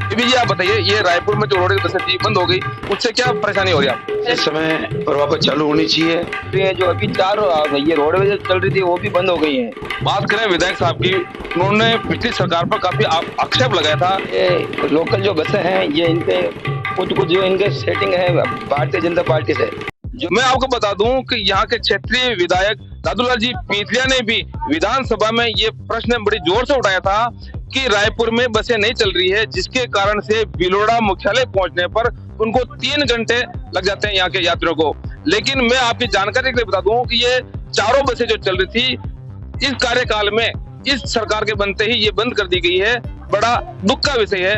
बीबी जी आप बताइए, ये रायपुर में जो रोड बसें थी बंद हो गई, उससे क्या परेशानी हो रही है आपको? इस समय और वापस चालू होनी चाहिए। ये जो अभी चार ये रोडवेज चल रही थी वो भी बंद हो गई है। बात करें विधायक साहब की, उन्होंने पिछली सरकार पर काफी आक्षेप लगाया था। ये लोकल जो बसें हैं ये इनके कुछ जो इनके सेटिंग है भारतीय जनता पार्टी से। मैं आपको बता दूं कि यहाँ के क्षेत्रीय विधायक दादूलाल जी पीथलिया ने भी विधानसभा में ये प्रश्न बड़ी जोर से उठाया था कि रायपुर में बसें नहीं चल रही है, जिसके कारण से बिलोड़ा मुख्यालय पहुंचने पर उनको 3 घंटे लग जाते हैं यहाँ के यात्रियों को। लेकिन मैं आपकी जानकारी के लिए बता दूं कि ये चारों बसें जो चल रही थी इस कार्यकाल में इस सरकार के बनते ही ये बंद कर दी गई है। बड़ा दुख का विषय है।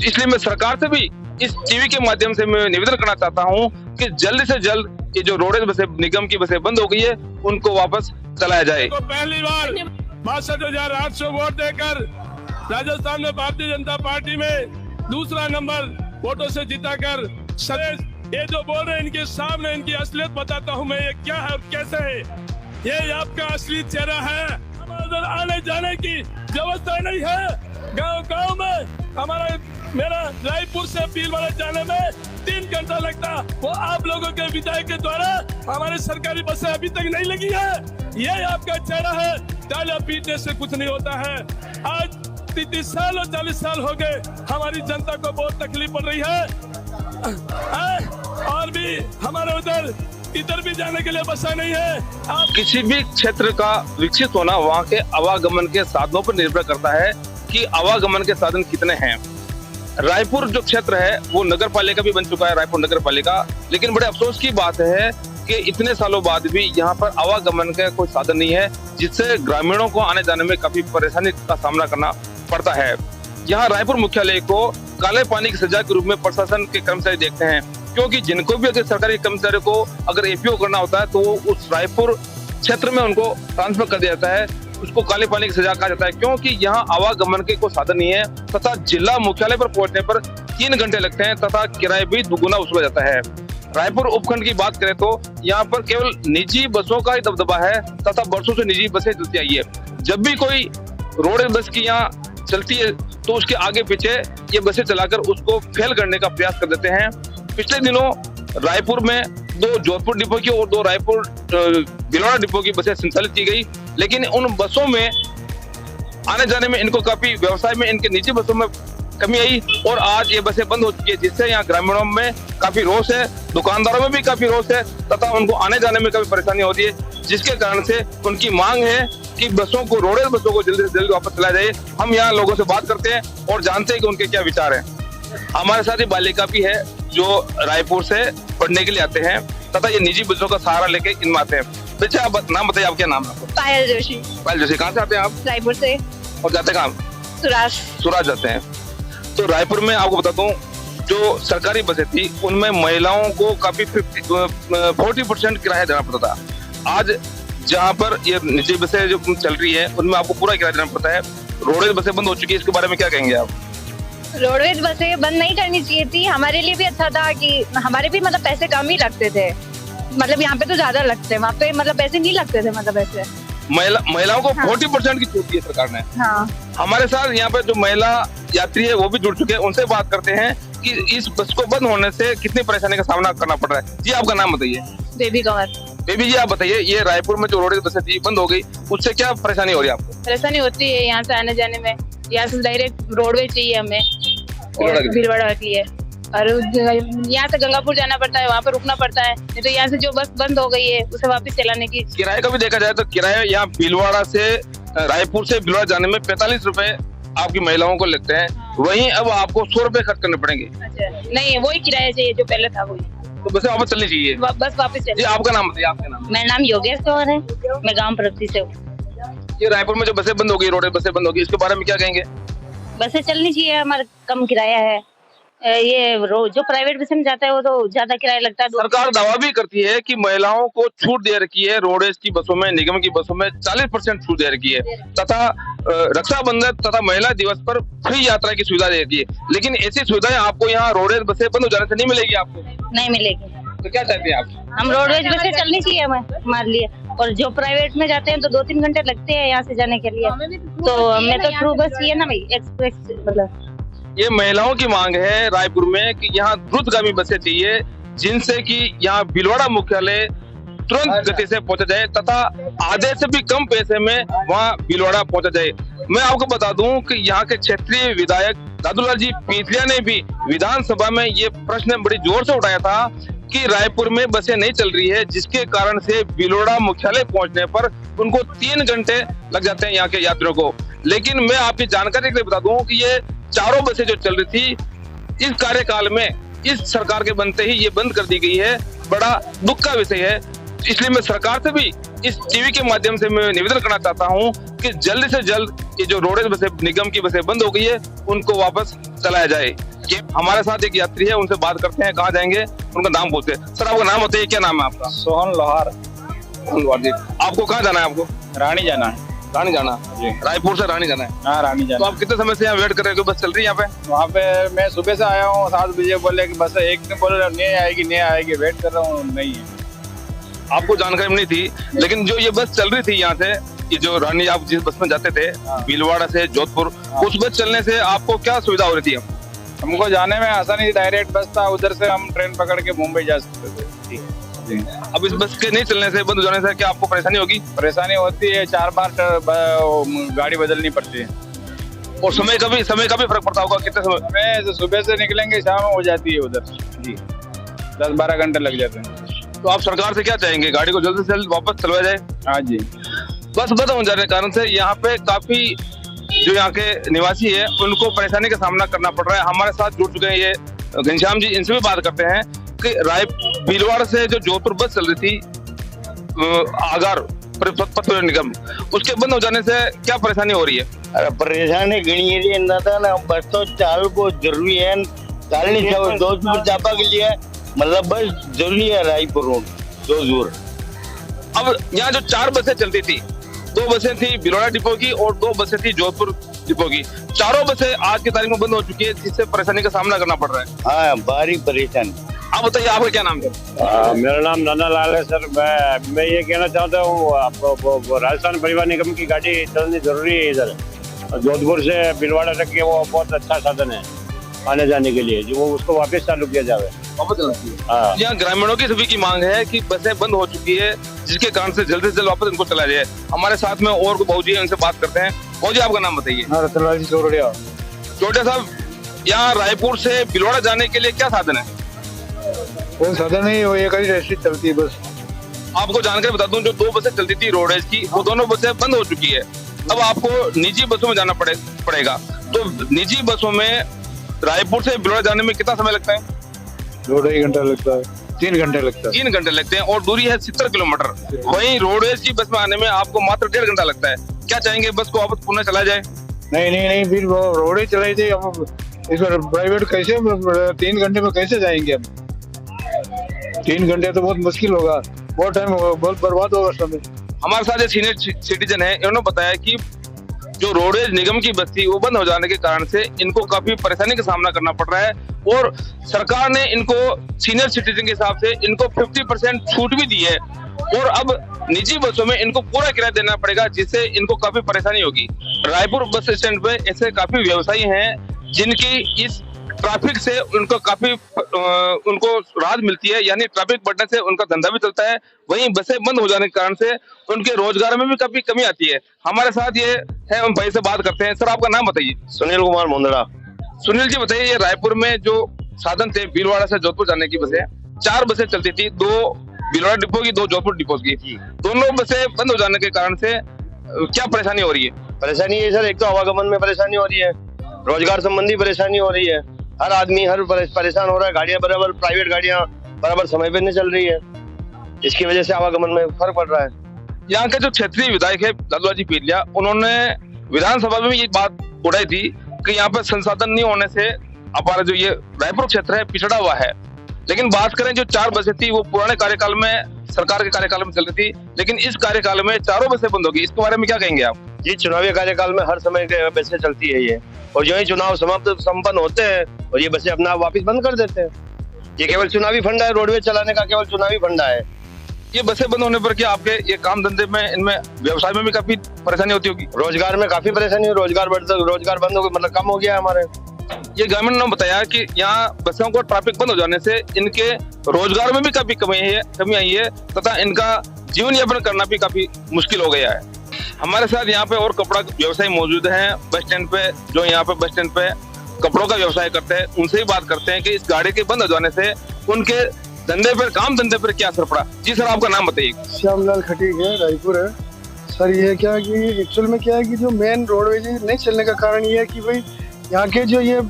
इसलिए मैं सरकार से भी इस टीवी के माध्यम से मैं निवेदन करना चाहता हूं कि जल्द से जल्द ये जो रोडवेज बसें निगम की बसें बंद हो गई है उनको वापस चलाया जाए। तो पहली बार 62,800 वोट देकर राजस्थान में भारतीय जनता पार्टी में दूसरा नंबर वोटों से जीताकर ये जो बोल रहे हैं इनके सामने इनकी असलियत बताता हूं मैं, ये क्या है और कैसे है। ये आपका असली चेहरा है। उधर आने जाने की व्यवस्था नहीं है। गांव में हमारा मेरा रायपुर से भीलवाड़ा जाने में 3 घंटा लगता, वो आप लोगों के विधायक के द्वारा हमारे सरकारी बसें अभी तक नहीं लगी है। ये आपका चेहरा है। तालियां पीटने से कुछ नहीं होता है। आज 30 साल और 40 साल हो गए, हमारी जनता को बहुत तकलीफ पड़ रही है। और भी हमारे इधर भी जाने के लिए बसें नहीं है। किसी भी क्षेत्र का विकसित होना वहाँ के आवागमन के साधनों पर निर्भर करता है कि आवागमन के साधन कितने हैं। रायपुर जो क्षेत्र है वो नगर पालिका भी बन चुका है, रायपुर नगर पालिका। लेकिन बड़े अफसोस की बात है कि इतने सालों बाद भी यहाँ पर आवागमन का कोई साधन नहीं है, जिससे ग्रामीणों को आने जाने में काफी परेशानी का सामना करना पड़ता है। यहाँ रायपुर मुख्यालय को काले पानी की सजा के रूप में प्रशासन के कर्मचारी देखते हैं, क्योंकि जिनको भी अगर सरकारी कर्मचारी को अगर एपीओ करना होता है तो उस रायपुर क्षेत्र में उनको ट्रांसफर कर दिया जाता है, उसको काले पानी की सजा कहा जाता है, क्योंकि यहाँ आवागमन के कोई साधन नहीं है तथा जिला मुख्यालय पर पहुंचने पर 3 घंटे लगते हैं तथा किराया भी दुगुना वसूला जाता है। रायपुर उपखंड की बात करें तो यहाँ पर केवल निजी बसों का ही दबदबा है तथा वर्षों से निजी बसें चलती आई है। जब भी कोई रोड बस की यहाँ चलती है तो उसके आगे पीछे ये बसें चलाकर उसको फेल करने का प्रयास कर देते हैं। पिछले दिनों रायपुर में 2 जोधपुर डिपो की और 2 रायपुर बिलोड़ा डिपो की बसें संचालित की गई, लेकिन उन बसों में आने जाने में इनको काफी व्यवसाय में इनके निजी बसों में कमी आई और आज ये बसें बंद हो चुकी है, जिससे यहाँ ग्रामीणों में काफी रोष है, दुकानदारों में भी काफी रोष है तथा उनको आने जाने में काफी परेशानी होती है, जिसके कारण से उनकी मांग है कि बसों को रोडवेज बसों को जल्दी से जल्दी वापस चलाया जाए। हम यहाँ लोगों से बात करते हैं और जानते हैं कि उनके क्या विचार हैं। हमारे साथ ही बालिका भी है जो रायपुर से पढ़ने के लिए आते हैं तथा ये निजी बसों का सहारा लेके इनमें आते हैं। बच्चे आप नाम बताइए, आप क्या नाम है? पायल जोशी। पायल जोशी, कहाँ से आते हैं आप? रायपुर से। और जाते कहाँ? सुराज जाते हैं। तो रायपुर में आपको बता दूं जो सरकारी बसें थी उनमें महिलाओं को काफी 40% किराया देना पड़ता था। आज जहाँ पर ये निजी बसें जो चल रही है उनमें आपको पूरा किराया देना पड़ता है। रोडवेज बसें बंद हो चुकी है, इसके बारे में क्या कहेंगे आप? रोडवेज बसें बंद नहीं करनी चाहिए थी। हमारे लिए भी अच्छा था कि हमारे भी मतलब पैसे कम ही लगते थे। मतलब यहाँ पे तो ज्यादा लगते हैं, वहाँ पे मतलब पैसे नहीं लगते थे। मतलब ऐसे महिलाओं को हाँ। 40% की छूट दी है सरकार ने। हाँ। हमारे साथ यहाँ पर जो महिला यात्री है वो भी जुड़ चुके हैं, उनसे बात करते हैं कि इस बस को बंद होने से कितनी परेशानी का सामना करना पड़ रहा है। जी आपका नाम बताइए? बेबी कंवर। बेबी जी आप बताइए, ये रायपुर में जो रोडवेज बसें थी बंद हो गई, उससे क्या परेशानी हो रही है आपको? परेशानी होती है यहाँ से आने जाने में। यहाँ से डायरेक्ट रोडवेज चाहिए हमें भीलवाड़ा के लिए, और यहाँ से गंगापुर जाना पड़ता है, वहाँ पर रुकना पड़ता है। नहीं तो यहाँ से जो बस बंद हो गई है उसे वापस चलाने की। किराए का भी देखा जाए तो किराया यहाँ भीलवाड़ा से रायपुर से भीलवाड़ा जाने में 45 रुपए आपकी महिलाओं को लगते हैं। वहीं अब आपको 100 रुपए खर्च करने पड़ेंगे। अच्छा, नहीं वही किराया चाहिए जो पहले था वही। तो बसें वापस चलनी चाहिए। बस वापस चलिए। जी आपका नाम बताइए? आपका नाम? मेरा नाम योगेश कंवर है, मैं गाँव प्रगति से हूँ। ये रायपुर में जो बसें बंद हो गई, रोडवेज बसें बंद हो गई, इसके बारे में क्या कहेंगे? बसें चलनी चाहिए, हमारा कम किराया है। ये जो प्राइवेट बस में जाता है वो तो ज्यादा किराया लगता है। सरकार दावा भी करती है कि महिलाओं को छूट दे रखी है, रोडवेज की बसों में, निगम की बसों में 40% छूट दे रखी है तथा रक्षाबंधन तथा महिला दिवस पर फ्री यात्रा की सुविधा दे रखी है। लेकिन ऐसी सुविधाएं आपको यहाँ रोडवेज बसें बंद हो जाने से नहीं मिलेगी आपको? नहीं मिलेगी। तो क्या चाहते हैं आप? हम रोडवेज बसें चलनी चाहिए हमारे लिए। और जो प्राइवेट में जाते हैं तो 2-3 घंटे लगते हैं यहाँ से जाने के लिए। तो हमें तो थ्रू बस चाहिए ना भाई, एक्सप्रेस मतलब। ये महिलाओं की मांग है रायपुर में कि यहाँ द्रुतगामी बसें चाहिए, जिनसे कि यहाँ भीलवाड़ा मुख्यालय तुरंत गति से पहुंचा जाए तथा आधे से भी कम पैसे में वहाँ भीलवाड़ा पहुंचा जाए। मैं आपको बता दूं कि यहाँ के क्षेत्रीय विधायक दादूलाल जी पीथलिया ने भी विधानसभा में ये प्रश्न बड़ी जोर से उठाया था कि रायपुर में बसें नहीं चल रही है, जिसके कारण से भीलवाड़ा मुख्यालय पहुंचने पर उनको 3 घंटे लग जाते हैं यहाँ के यात्रियों को। लेकिन मैं आपकी जानकारी के लिए बता दूं कि ये चारों बसें जो चल रही थी इस कार्यकाल में इस सरकार के बनते ही ये बंद कर दी गई है। बड़ा दुख का विषय है। इसलिए मैं सरकार से भी इस टीवी के माध्यम से मैं निवेदन करना चाहता हूं कि जल्द से जल्द ये जो रोडवेज बसें निगम की बसें बंद हो गई है उनको वापस चलाया जाए। ये हमारे साथ एक यात्री है, उनसे बात करते हैं, कहाँ जाएंगे, उनका नाम पूछते हैं। सर आपका नाम बताइए, क्या नाम है आपका? सोहन लोहार। जी, आपको कहाँ जाना है? आपको रानी जाना है। रानी जाना जी। रायपुर से रानी जाना है? हाँ रानी तो जाना। आप कितने समय से यहाँ वेट कर रहे हो? बस चल रही है यहाँ पे? वहाँ पे मैं सुबह से आया हूँ, 7 बजे बोले कि बस एक ने बोले नहीं आएगी, वेट कर रहा हूँ, नहीं है। आपको जानकारी नहीं थी, लेकिन जो ये बस चल रही थी यहाँ से, ये जो रानी आप जिस बस में जाते थे भीलवाड़ा से जोधपुर, उस बस चलने से आपको क्या सुविधा हो रही थी? हमको जाने में आसानी, डायरेक्ट बस था, उधर से हम ट्रेन पकड़ के मुंबई जा सकते थे। जी। अब इस बस के नहीं चलने से, बंद हो जाने से क्या आपको परेशानी होगी? परेशानी होती है, 4 बार गाड़ी बदलनी पड़ती है। और समय का भी फर्क पड़ता होगा। कितने समय? हमें सुबह से निकलेंगे, शाम हो जाती है उधर। जी, 10-12 घंटे लग जाते हैं। तो आप सरकार से क्या चाहेंगे? गाड़ी को जल्द से जल्द वापस चलवाया जाए। हाँ जी। बस बंद हो जाने के कारण से यहाँ पे काफी जो यहाँ के निवासी है उनको परेशानी का सामना करना पड़ रहा है। हमारे साथ जुड़ चुके हैं ये घनश्याम जी, इनसे भी बात करते हैं कि भीलवाड़ा से जो जोधपुर बस चल रही थी आगार पथ निगम, उसके बंद हो जाने से क्या परेशानी हो रही है? अरे परेशानी घनी है ना, बस तो चालू को जरूरी है, चालनी जोधपुर चापा के लिए, मतलब बस जरूरी है रायपुर रोड जोधपुर। अब यहाँ जो 4 बसें चलती थी, 2 बसें थी भीलवाड़ा डिपो की और 2 बसें थी जोधपुर डिपो की, चारों बसें आज की तारीख में बंद हो चुकी है, जिससे परेशानी का सामना करना पड़ रहा है। हाँ भारी परेशानी। आप बताइए, आपका क्या नाम है? मेरा नाम नन्ना लाल है सर। मैं ये कहना चाहता हूँ, आपको राजस्थान परिवहन निगम की गाड़ी चलनी जरूरी है इधर जोधपुर से भीलवाड़ा तक के। वो बहुत अच्छा साधन है आने जाने के लिए, जो वो उसको वापस चालू किया जाए। वापस चलना चाहिए। यहाँ ग्रामीणों की सभी की मांग है कि बसें बंद हो चुकी है, जिसके कारण से जल्द से जल्द वापस इनको चलाया जाए। हमारे साथ में और को भाजी है, उनसे बात करते हैं। भाजी आपका नाम बताइए। चोटिया साहब, यहाँ रायपुर से भीलवाड़ा जाने के लिए क्या साधन है? कोई साधन नहीं, वो एक ही रेस्ट्रिक्ट चलती है बस। आपको जानकारी बता दूं, जो 2 बसें चलती थी रोडवेज की, वो दोनों बसें बंद हो चुकी है। अब आपको निजी बसों में जाना पड़ेगा। तो निजी बसों में रायपुर से भीलवाड़ा जाने में कितना समय लगता है? 2-2.5 घंटा लगता है, 3 घंटे लगता है। 3 घंटे लगते हैं और दूरी है 70 किलोमीटर। वहीं रोडवेज की बस में आने में आपको मात्र 1.5 घंटा लगता है। क्या चाहेंगे, बस को वापस पुनः चला जाए? नहीं, फिर वो रोड ही चलाई थी। हम इस बार प्राइवेट कैसे 3 घंटे में कैसे जाएंगे हम? 3 घंटे तो बहुत मुश्किल होगा, बहुत टाइम होगा, बहुत बर्बाद होगा समय। हमारे साथ एक सीनियर सिटीजन है, इन्होंने बताया कि जो रोडवेज निगम की बस थी वो बंद हो जाने के कारण से इनको काफी परेशानी का सामना करना पड़ रहा है और सरकार ने इनको सीनियर सिटीजन के हिसाब से इनको 50% छूट भी दी है और अब निजी बसों में इनको पूरा किराया देना पड़ेगा, जिससे इनको काफी परेशानी होगी। रायपुर बस स्टैंड पे ऐसे काफी व्यवसायी हैं जिनकी इस ट्रैफिक से उनको काफी उनको राहत मिलती है, यानी ट्रैफिक बढ़ने से उनका धंधा भी चलता है। वहीं बसें बंद हो जाने के कारण से उनके रोजगार में भी काफी कमी आती है। हमारे साथ ये है, हम भाई से बात करते हैं। सर आपका नाम बताइए। सुनील कुमार मुंदड़ा। सुनील जी बताइए, ये रायपुर में जो साधन थे भीलवाड़ा से जोधपुर जाने की बसें, 4 बसें चलती थी, 2 भीलवाड़ा डिपो की, 2 जोधपुर डिपो की, दोनों बसें बंद हो जाने के कारण से क्या परेशानी हो रही है? परेशानी है सर, एक तो आवागमन में परेशानी हो रही है, रोजगार संबंधी परेशानी हो रही है, हर आदमी परेशान हो रहा है। गाड़ियां बराबर, प्राइवेट गाड़ियां बराबर समय पे नहीं चल रही है, इसकी वजह से आवागमन में फर्क पड़ रहा है। यहाँ के जो क्षेत्रीय विधायक है दादूलाल जी पीथलिया, उन्होंने विधानसभा में ये बात उठाई थी कि यहाँ पे संसाधन नहीं होने से हमारा जो ये रायपुर क्षेत्र है पिछड़ा हुआ है। लेकिन बात करें, जो 4 बसें थी वो पुराने कार्यकाल में, सरकार के कार्यकाल में चल रही थी, लेकिन इस कार्यकाल में चारों बसें बंद होगी। इसके बारे में क्या कहेंगे आप? ये चुनावी कार्यकाल में हर समय के बसें चलती है ये, और जो ही चुनाव संपन्न होते हैं और ये बसें अपना वापस बंद कर देते हैं। ये केवल चुनावी फंडा है, रोडवेज चलाने का केवल चुनावी फंडा है। ये बसें बंद होने पर क्या आपके ये काम धंधे में, इनमें व्यवसाय में भी काफी परेशानी होती होगी? रोजगार में काफी परेशानी है, रोजगार बंद हो गया, मतलब कम हो गया हमारे। ये ग्रामीण ने बताया कि यहाँ बसों को ट्रैफिक बंद हो जाने से इनके रोजगार में भी काफी कमी आई है तथा इनका जीवन यापन करना भी काफी मुश्किल हो गया है। हमारे साथ यहाँ पे और कपड़ा व्यवसायी मौजूद हैं बस स्टैंड पे, जो यहाँ पे बस स्टैंड पे कपड़ों का व्यवसाय करते हैं। उनसे ही बात करते हैं कि इस गाड़ी के बंद हो जाने से उनके काम धंधे पर क्या असर पड़ा। जी सर, आपका नाम बताइए। श्यामलाल खटीक है, रायपुर है। सर ये क्या कि एक्चुअल में क्या है कि जो मेन रोडवेज नहीं चलने का कारण ये है कि भाई यहाँ के जो ये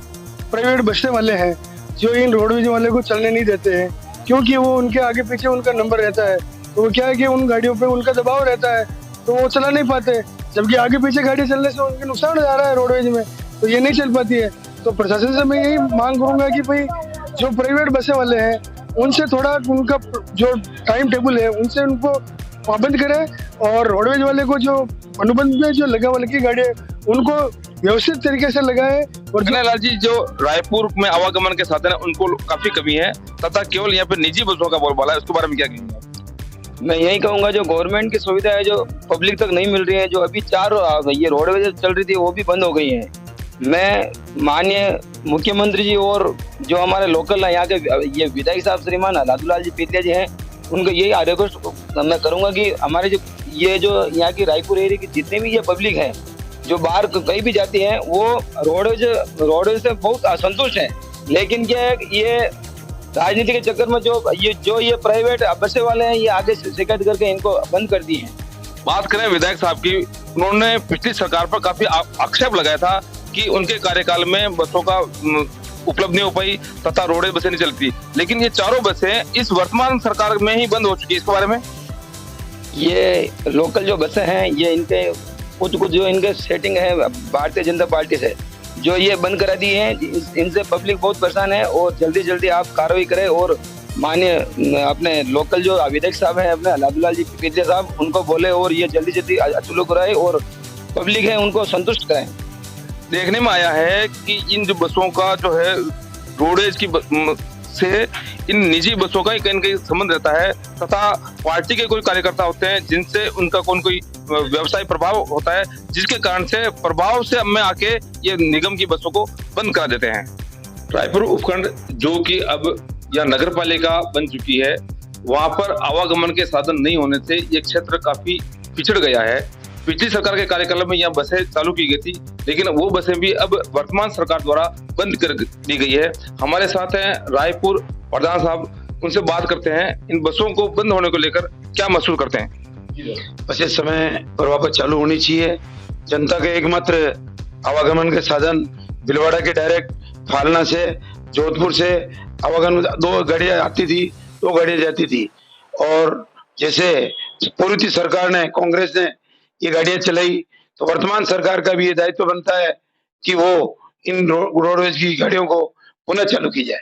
प्राइवेट बसें वाले हैं जो इन रोडवेज वाले को चलने नहीं देते हैं, क्योंकि वो उनके आगे पीछे उनका नंबर रहता है, तो वो क्या है कि उन गाड़ियों पे उनका दबाव रहता है, तो वो चला नहीं पाते। जबकि आगे पीछे गाड़ी चलने से उनके नुकसान हो जा रहा है रोडवेज में, तो ये नहीं चल पाती है। तो प्रशासन से मैं यही मांग करूंगा कि भाई जो प्राइवेट बसें वाले हैं उनसे थोड़ा उनका जो टाइम टेबल है उनसे उनको पाबंद करें और रोडवेज वाले को जो अनुबंध में जो लगी गाड़ी है उनको व्यवस्थित तरीके से लगाए। और लाल जी, जो रायपुर में आवागमन के साधन है उनको काफी कमी है तथा केवल यहाँ पे निजी बसों का बोलबाला है, उसके बारे में क्या कहेंगे? मैं यही कहूंगा जो गवर्नमेंट की सुविधा है जो पब्लिक तक नहीं मिल रही है, जो अभी 4 ये रोडवेज चल रही थी वो भी बंद हो गई है। मैं माननीय मुख्यमंत्री जी और जो हमारे लोकल यहाँ के ये विधायक साहब श्रीमान लादूलाल जी पीतिया जी हैं, उनको यही रिक्वेस्ट मैं करूंगा कि हमारे जो यहाँ की रायपुर एरिया की जितने भी ये पब्लिक है जो बाहर कहीं भी जाती है वो रोडवेज से बहुत असंतुष्ट है। लेकिन क्या है ये राजनीति के चक्कर में जो ये प्राइवेट बसें वाले हैं ये आगे शिकायत करके इनको बंद कर दी है। बात करें विधायक साहब की, उन्होंने पिछली सरकार पर काफी आक्षेप लगाया था कि उनके कार्यकाल में बसों का उपलब्ध नहीं हो पाई तथा रोडवेज बसें नहीं चलती, लेकिन ये चारों बसें इस वर्तमान सरकार में ही बंद हो चुकी है। इसके बारे में ये लोकल जो बसें हैं ये इनके कुछ जो इनके सेटिंग है भारतीय जनता पार्टी से जो ये बंद करा दी है, इनसे पब्लिक बहुत परेशान है और जल्दी आप कार्रवाई करें और माननीय अपने लोकल जो विधायक साहब हैं अपने लादूलाल जी पीतिया साहब उनको बोले और ये जल्दी चालू कराए और पब्लिक है उनको संतुष्ट कराएं। देखने में आया है कि इन जो बसों का जो है रोडवेज की से इन निजी बसों का कहीं संबंध रहता है तथा पार्टी के कोई कार्यकर्ता होते हैं जिनसे उनका कोई व्यवसायिक प्रभाव होता है, जिसके कारण से प्रभाव से में आके ये निगम की बसों को बंद करा देते हैं। रायपुर उपखंड जो कि अब यह नगर पालिका बन चुकी है, वहां पर आवागमन के साधन नहीं होने से ये क्षेत्र काफी पिछड़ गया है। पिछली सरकार के कार्यकाल में यह बसें चालू की गई थी, लेकिन वो बसें भी अब वर्तमान सरकार द्वारा बंद कर दी गई है। हमारे साथ हैं रायपुर प्रधान साहब, उनसे बात करते हैं इन बसों को बंद होने को लेकर क्या महसूस करते हैं। बस इस समय पर वापस चालू होनी चाहिए। जनता के एकमात्र आवागमन के साधन भीलवाड़ा के डायरेक्ट फालना से जोधपुर से आवागमन 2 गाड़ियां आती थी, 2 गाड़ियां जाती थी। और जैसे पूर्व सरकार ने कांग्रेस ने ये गाड़ियां चलाई तो वर्तमान सरकार का भी ये दायित्व बनता है कि वो इन रोडवेज की गाड़ियों को पुनः चालू की जाए।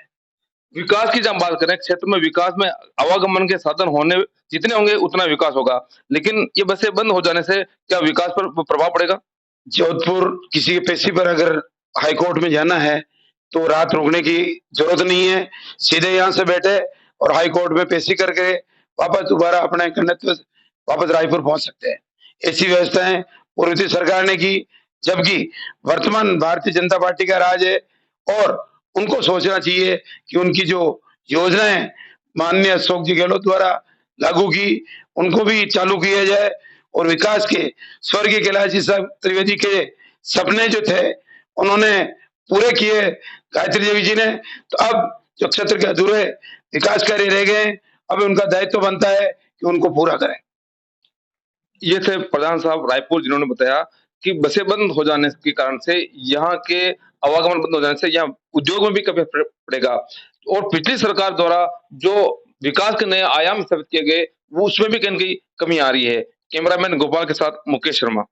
विकास की जब बात करें, क्षेत्र में विकास में आवागमन के साधन होने जितने होंगे उतना विकास होगा, लेकिन ये बसें बंद हो जाने से क्या विकास पर प्रभाव पड़ेगा? जोधपुर किसी के पेशी पर अगर हाईकोर्ट में जाना है तो रात रुकने की जरूरत नहीं है, सीधे यहाँ से बैठे और हाईकोर्ट में पेशी करके वापस दोबारा अपने गंतव्य वापस रायपुर पहुंच सकते हैं। ऐसी व्यवस्थाएं पूर्व सरकार ने की, जबकि वर्तमान भारतीय जनता पार्टी का राज है और उनको सोचना चाहिए कि उनकी जो योजनाएं माननीय अशोक जी गहलोत द्वारा लागू की उनको भी चालू किया जाए और विकास के स्वर्गीय कैलाश जी साहब त्रिवेदी के सपने जो थे उन्होंने पूरे किए गायत्री देवी जी ने, तो अब जो क्षेत्र के अधूरे विकास कार्य रह गए अब उनका दायित्व बनता है कि उनको पूरा करें। ये थे प्रधान साहब रायपुर, जिन्होंने बताया कि बसें बंद हो जाने के कारण से यहाँ के आवागमन बंद हो जाने से यहाँ उद्योग में भी कमी पड़ेगा और पिछली सरकार द्वारा जो विकास के नए आयाम स्थापित किए गए वो उसमें भी कहीं कमी आ रही है। कैमरामैन गोपाल के साथ मुकेश शर्मा।